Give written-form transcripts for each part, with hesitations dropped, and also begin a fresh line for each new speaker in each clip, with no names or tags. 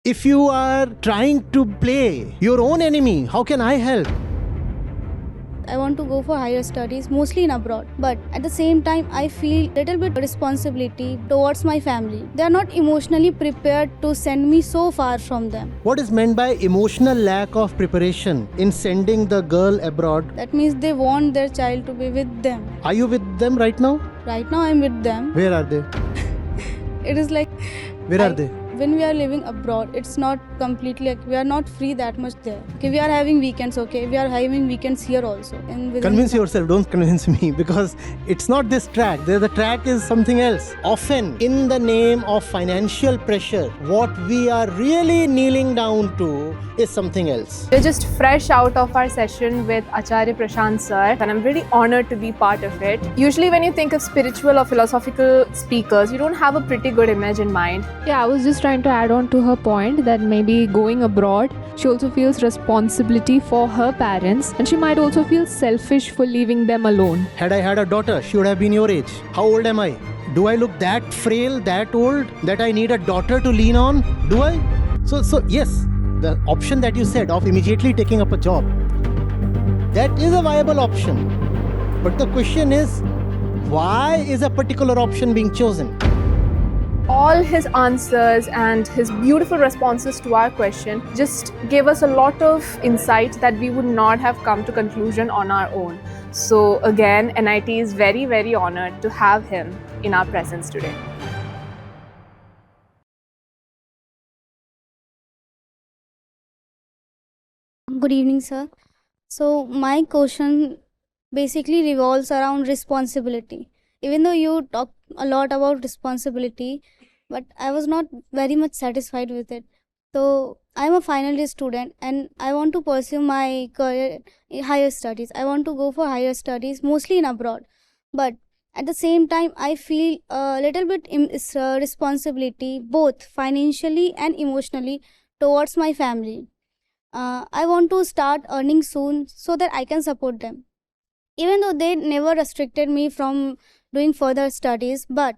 If you are trying to play your own enemy, how can I help?
I want to go for higher studies, mostly in abroad. But at the same time, I feel little bit responsibility towards my family. They are not emotionally prepared to send me so far from them.
What is meant by emotional lack of preparation in sending the girl abroad?
That means they want their child to be with them.
Are you with them right now?
Right now, I'm with them.
Where are they?
It is like
Where are they?
when we are living abroad, it's not completely like we are not free that much there. Okay, we are having weekends, okay? We are having weekends here also.
Convince yourself, don't convince me, because it's not this track. The track is something else. Often, in the name of financial pressure, what we are really kneeling down to is something else.
We're just fresh out of our session with Acharya Prashant sir, and I'm really honored to be part of it. Usually when you think of spiritual or philosophical speakers, you don't have a pretty good image in mind.
Yeah, I was just trying to add on to her point that maybe going abroad, she also feels responsibility for her parents, and she might also feel selfish for leaving them alone.
Had I had a daughter, she would have been your age. How old am I? Do I look that frail, that old, that I need a daughter to lean on? Do I? So yes, the option that you said of immediately taking up a job, that is a viable option. But the question is, why is a particular option being chosen?
All his answers and his beautiful responses to our question just gave us a lot of insight that we would not have come to conclusion on our own. So again, NIT is very, very honored to have him in our presence today.
Good evening, sir. So my question basically revolves around responsibility. Even though you talk a lot about responsibility, but I was not very much satisfied with it. So I'm a final year student and I want to pursue my career in higher studies. I want to go for higher studies, mostly in abroad. But at the same time, I feel a little bit responsibility, both financially and emotionally, towards my family. I want to start earning soon so that I can support them. Even though they never restricted me from doing further studies, but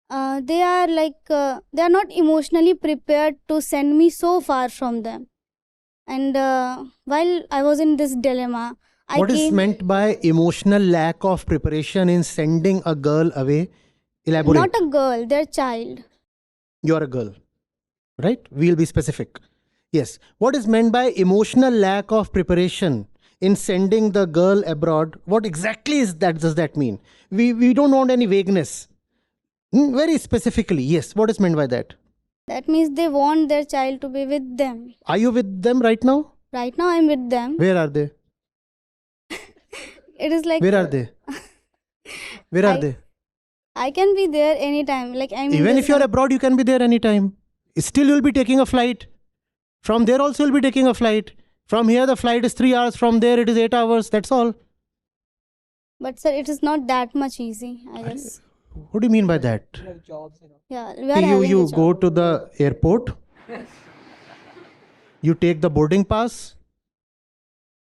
they are not emotionally prepared to send me so far from them. And while I was in this dilemma,
What is meant by emotional lack of preparation in sending a girl away? Elaborate.
Not a girl, their child.
You are a girl, right? We'll be specific. Yes. What is meant by emotional lack of preparation in sending the girl abroad? What exactly is that? Does that mean? We don't want any vagueness. Very specifically, yes. What is meant by that?
That means they want their child to be with them.
Are you with them right now?
Right now I'm with them.
Where are they?
It is like...
Where are they? Where are they?
I can be there anytime. Like
Even if you're abroad, you can be there anytime. Still, you'll be taking a flight. From there also, you'll be taking a flight. From here, the flight is 3 hours. From there, it is 8 hours. That's all.
But sir, it is not that much easy, I guess.
What do you mean by that?
Yeah, we are having a
You
job.
go to the airport. You take the boarding pass.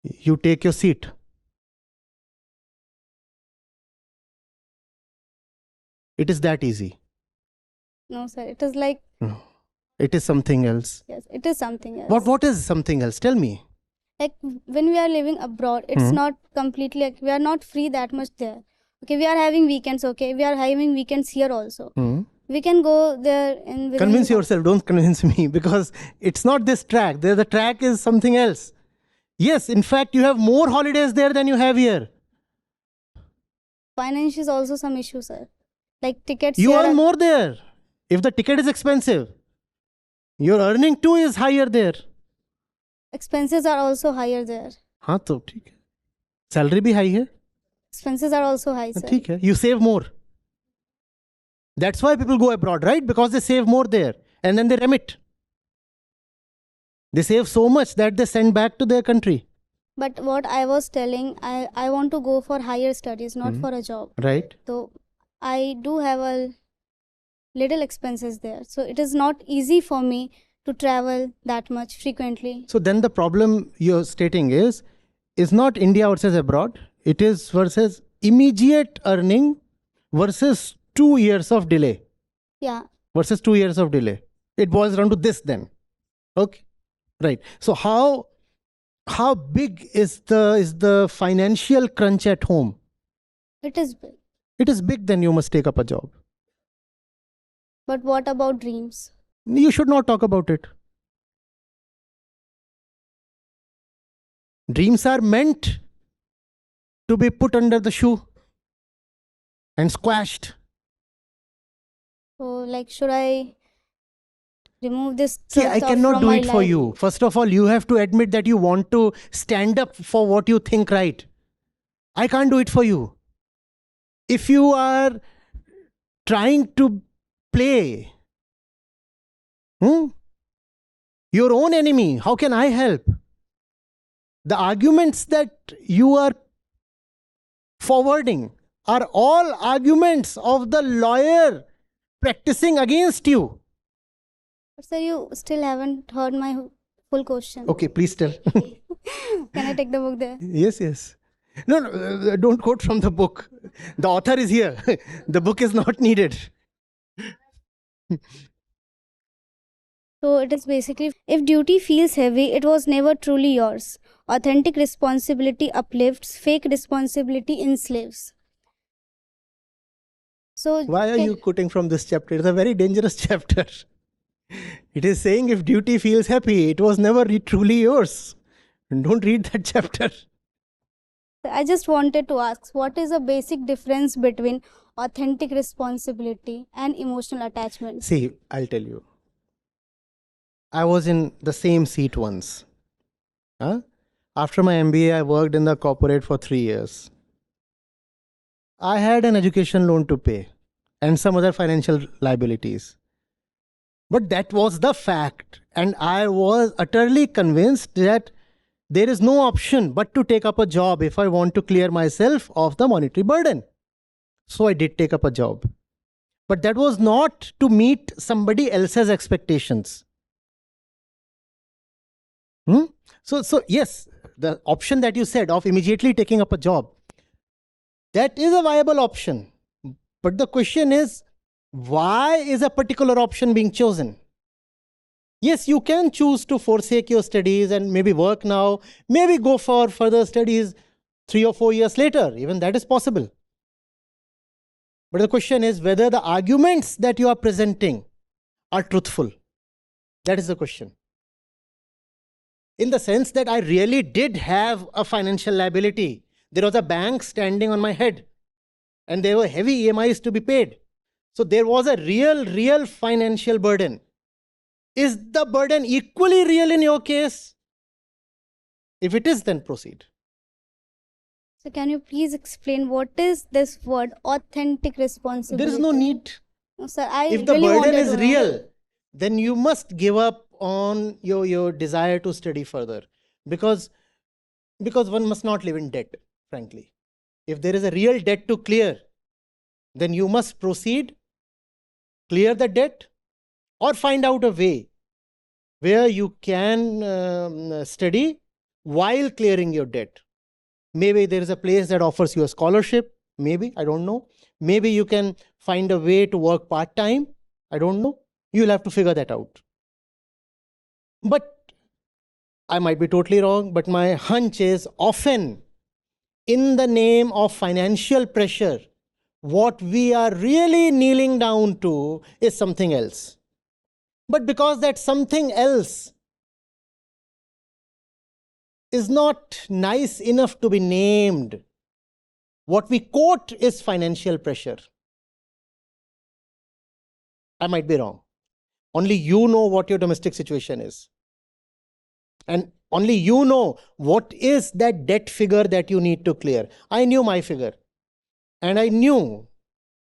You take your seat. It is that easy.
No, sir. It is like...
No. It is something else.
Yes, it is something else.
What is something else? Tell me.
Like when we are living abroad, it's not completely like we are not free that much there. Okay, we are having weekends, okay? We are having weekends here also. We can go there and...
Convince yourself, don't convince me, because it's not this track. The track is something else. Yes, in fact, you have more holidays there than you have here.
Finance is also some issue, sir. Like tickets...
You
here
earn more there. If the ticket is expensive, your earning too is higher there.
Expenses are also higher there.
हाँ तो ठीक है. Salary भी high है.
Expenses are also high, sir.
ठीक है. You save more. That's why people go abroad, right? Because they save more there and then they remit. They save so much that they send back to their country.
But what I was telling, I want to go for higher studies, not for a job.
Right.
So I do have a little expenses there. So it is not easy for me to travel that much frequently.
So then the problem you're stating is not India versus abroad. It is versus immediate earning versus 2 years of delay.
Yeah.
Versus 2 years of delay. It boils down to this then. Okay, right. So how big is the financial crunch at home?
It is big.
It is big, then you must take up a job.
But what about dreams?
You should not talk about it. Dreams are meant to be put under the shoe and squashed.
So, like, should I remove this
See,
truth
I cannot
from
do
my
it for
life?
you. First of all, you have to admit that you want to stand up for what you think right. I can't do it for you. If you are trying to play your own enemy, how can I help? The arguments that you are forwarding are all arguments of the lawyer practicing against you.
But sir, you still haven't heard my full question.
Okay, please tell.
Can I take the book there?
Yes, yes. No, don't quote from the book. The author is here. The book is not needed.
So it is basically, if duty feels heavy, it was never truly yours. Authentic responsibility uplifts, fake responsibility enslaves. So
Why are you quoting from this chapter? It's a very dangerous chapter. It is saying if duty feels happy, it was never truly yours. And don't read that chapter.
I just wanted to ask, what is the basic difference between authentic responsibility and emotional attachment?
See, I'll tell you. I was in the same seat once. After my MBA, I worked in the corporate for 3 years. I had an education loan to pay and some other financial liabilities. But that was the fact. And I was utterly convinced that there is no option but to take up a job if I want to clear myself of the monetary burden. So I did take up a job. But that was not to meet somebody else's expectations. So yes, the option that you said of immediately taking up a job, that is a viable option. But the question is, why is a particular option being chosen? Yes, you can choose to forsake your studies and maybe work now, maybe go for further studies 3 or 4 years later. Even that is possible. But the question is whether the arguments that you are presenting are truthful. That is the question. In the sense that I really did have a financial liability. There was a bank standing on my head and there were heavy EMIs to be paid. So there was a real financial burden. Is the burden equally real in your case? If it is, then proceed.
So can you please explain what is this word authentic responsibility?
There is no need.
No, sir, I
If the
really
burden
wanted
is
to know.
real, then you must give up on your desire to study further. Because one must not live in debt, frankly. If there is a real debt to clear, then you must proceed, clear the debt, or find out a way where you can study while clearing your debt. Maybe there is a place that offers you a scholarship. Maybe, I don't know. Maybe you can find a way to work part-time. I don't know. You'll have to figure that out. But I might be totally wrong, but my hunch is often in the name of financial pressure, what we are really kneeling down to is something else. But because that something else is not nice enough to be named, what we quote is financial pressure. I might be wrong. Only you know what your domestic situation is. And only you know what is that debt figure that you need to clear. I knew my figure. And I knew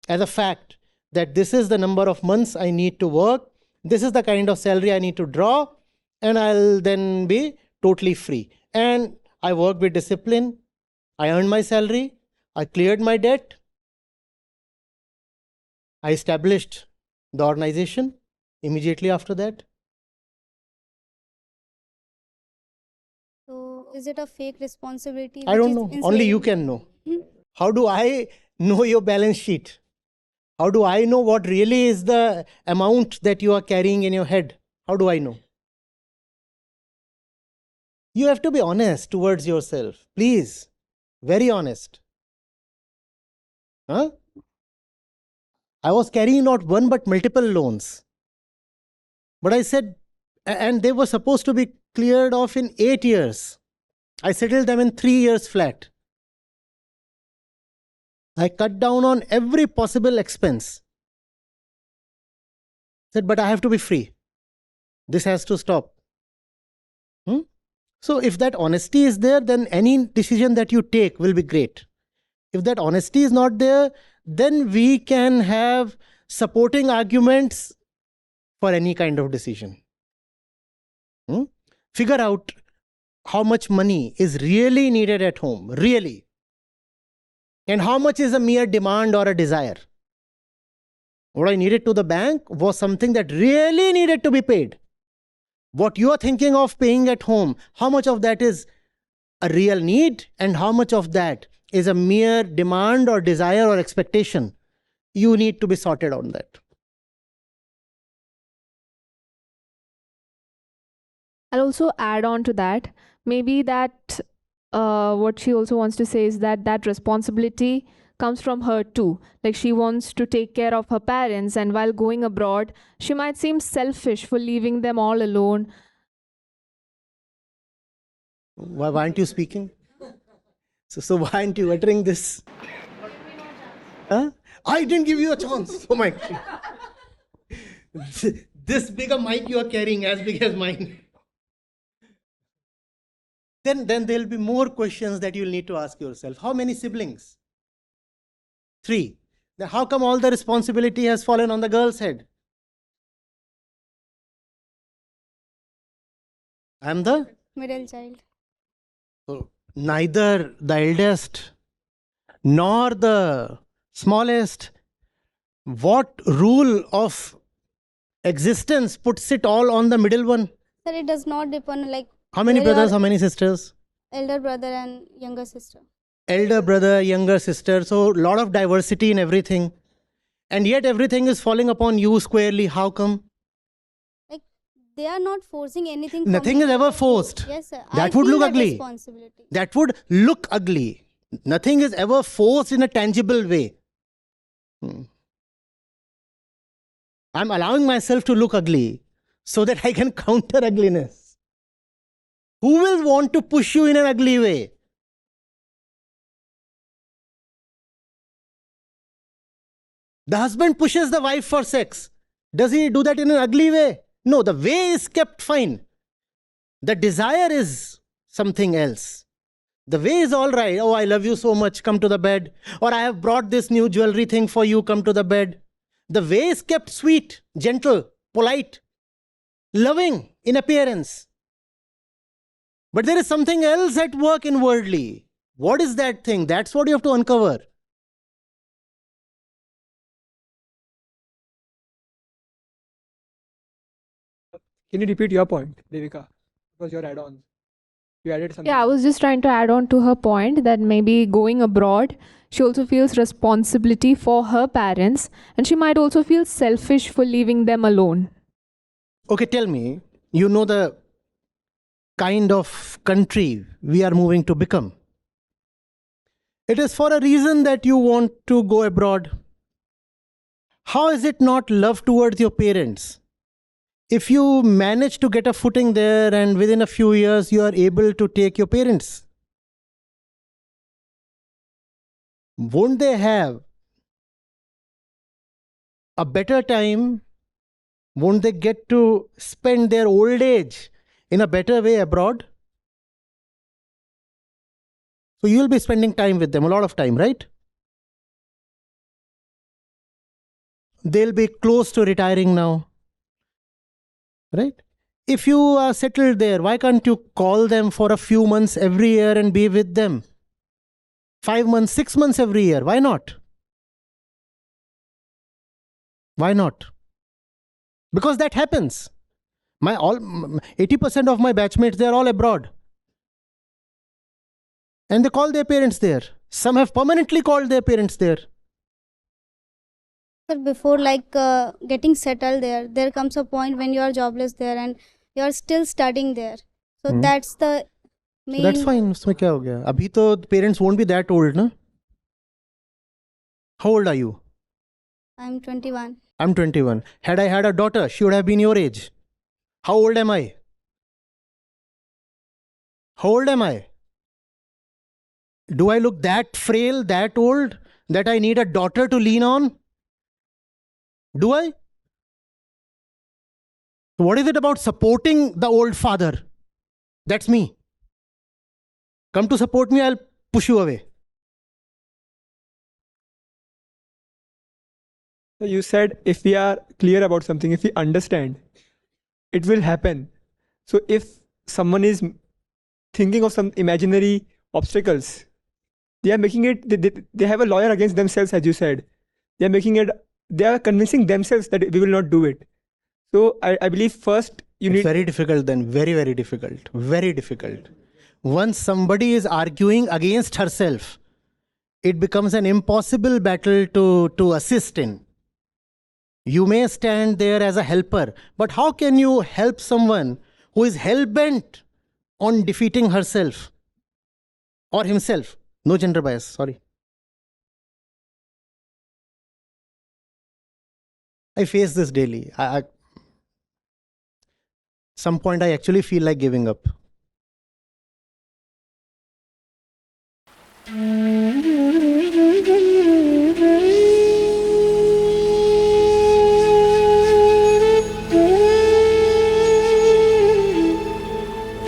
as a fact that this is the number of months I need to work. This is the kind of salary I need to draw. And I'll then be totally free. And I worked with discipline. I earned my salary. I cleared my debt. I established the organization immediately after that.
So is it a fake responsibility?
I don't know. Only you can know. How do I know your balance sheet? How do I know what really is the amount that you are carrying in your head? How do I know? You have to be honest towards yourself. Please. Very honest. Huh? I was carrying not one but multiple loans. But I said, and they were supposed to be cleared off in 8 years. I settled them in 3 years flat. I cut down on every possible expense. Said, but I have to be free. This has to stop. So if that honesty is there, then any decision that you take will be great. If that honesty is not there, then we can have supporting arguments for any kind of decision. Figure out how much money is really needed at home, really. And how much is a mere demand or a desire. What I needed to the bank was something that really needed to be paid. What you are thinking of paying at home, how much of that is a real need and how much of that is a mere demand or desire or expectation. You need to be sorted on that.
I'll also add on to that. Maybe that what she also wants to say is that responsibility comes from her too. Like she wants to take care of her parents, and while going abroad, she might seem selfish for leaving them all alone.
Why aren't you speaking? So why aren't you uttering this? Huh? I didn't give you a chance. Oh my God. This big a mic you are carrying, as big as mine. Then there'll be more questions that you'll need to ask yourself. How many siblings? 3. Then how come all the responsibility has fallen on the girl's head? I'm the
Middle child.
So neither the eldest nor the smallest. What rule of existence puts it all on the middle one?
Sir, it does not depend like
How many
where
brothers,
your
how many sisters?
elder brother and younger sister.
Elder brother, younger sister. So a lot of diversity in everything. And yet everything is falling upon you squarely. How come?
Like they are not forcing anything. from
Nothing
me.
is ever forced.
Yes, sir.
That
I
would
feel
look
that
ugly.
responsibility.
That would look ugly. Nothing is ever forced in a tangible way. I'm allowing myself to look ugly so that I can counter ugliness. Who will want to push you in an ugly way? The husband pushes the wife for sex. Does he do that in an ugly way? No, the way is kept fine. The desire is something else. The way is all right. Oh, I love you so much, come to the bed. Or I have brought this new jewelry thing for you, come to the bed. The way is kept sweet, gentle, polite, loving in appearance. But there is something else at work inwardly. What is that thing? That's what you have to uncover.
Can you repeat your point, Devika? Because your add-on. You added something.
Yeah, I was just trying to add on to her point that maybe going abroad, she also feels responsibility for her parents, and she might also feel selfish for leaving them alone.
Okay, tell me, you know the kind of country we are moving to become. It is for a reason that you want to go abroad. How is it not love towards your parents? If you manage to get a footing there and within a few years you are able to take your parents, won't they have a better time? Won't they get to spend their old age in a better way abroad? So you will be spending time with them, a lot of time, right? They'll be close to retiring now. Right? If you are settled there, why can't you call them for a few months every year and be with them? 5 months, 6 months every year. Why not? Why not? Because that happens. 80% of my batchmates, they are all abroad. And they call their parents there. Some have permanently called their parents there.
Sir, before getting settled there comes a point when you are jobless there and you are still studying there. So that's the
So that's fine. उसमें क्या हो गया? अभी तो parents won't be that old, ना? How old are you?
I'm 21.
I'm 21. Had I had a daughter, she would have been your age. How old am I? How old am I? Do I look that frail, that old, that I need a daughter to lean on? Do I? What is it about supporting the old father? That's me. Come to support me, I'll push you away.
So you said if we are clear about something, if we understand, it will happen. So if someone is thinking of some imaginary obstacles, they are making it, they have a lawyer against themselves, as you said. They are making it, they are convincing themselves that we will not do it. So I believe first you
It's
need.
very difficult then. Very, very difficult. Very difficult. Once somebody is arguing against herself, it becomes an impossible battle to assist in. You may stand there as a helper, but how can you help someone who is hell-bent on defeating herself or himself? No gender bias, sorry. I face this daily. Some point I actually feel like giving up.